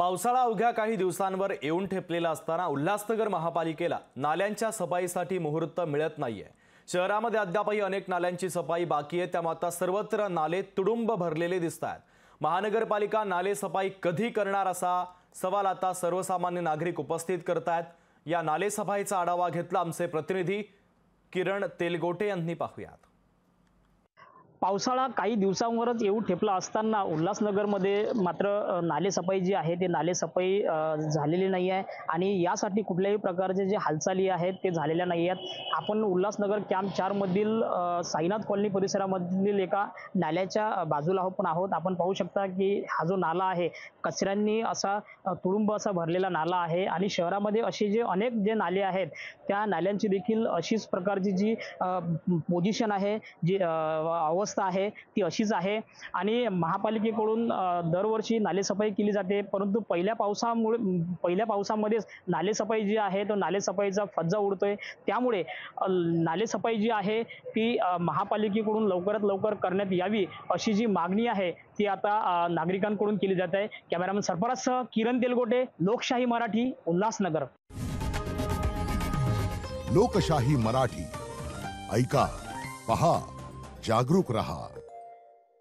पावसाळा अवघ्या काही दिवसांवर येऊन ठेपलेला असताना उल्हासनगर महापालिकेला नाल्यांच्या सफाईसाठी मुहूर्त मिळत नाहीये। शहरामध्ये अद्यापही अनेक नाल्यांची सफाई बाकी आहे, त्यामुळे आता सर्वत्र नाले तुडुंब भरलेले दिसतात। महानगरपालिका नाले सफाई कधी करणार असा सवाल आता सर्वसामान्य नागरिक उपस्थित करतात। या नाले सफाईचा आढावा घेतला आमचे प्रतिनिधी किरण तेलगोटे यांनी। पाहूयात। पावसाळा काही दिवसांवरच येऊ ठेपला असताना उल्हासनगरमध्ये मात्र नालेसफाई जी आहे ते नालेसफाई झालेली नाही आहे आणि यासाठी कुठल्याही प्रकारचे जे हालचाली आहेत ते झालेल्या नाही आहेत। आपण उल्हासनगर कॅम्प 4 मधील साईनाथ कॉलनी परिसरामधील एका नाल्याच्या बाजूला आहोत। आपण पाहू शकता की हा जो नाला आहे कचऱ्यांनी असा तुडुंब असा भरलेला नाला आहे आणि शहरामध्ये असे जे अनेक जे नाले आहेत त्या नाल्यांची देखील अशीच प्रकारची जी पोझिशन आहे, जी अवस्था आहे ती अशीच आहे आणि महापालिकेकडून दरवर्षी नालेसफाई केली जाते, परंतु पहिल्या पावसामध्ये नालेसफाई जी आहे तो नालेसफाईचा फज्जा उडतोय। त्यामुळे नालेसफाई जी आहे ती महापालिकेकडून लवकरात लवकर करण्यात यावी अशी जी मागणी आहे ती आता नागरिकांकडून केली जात आहे। कॅमेरामन सरफराजसह किरण तेलगोटे, लोकशाही मराठी, उल्हासनगर। लोकशाही मराठी, ऐका, पहा, जागरूक रहा।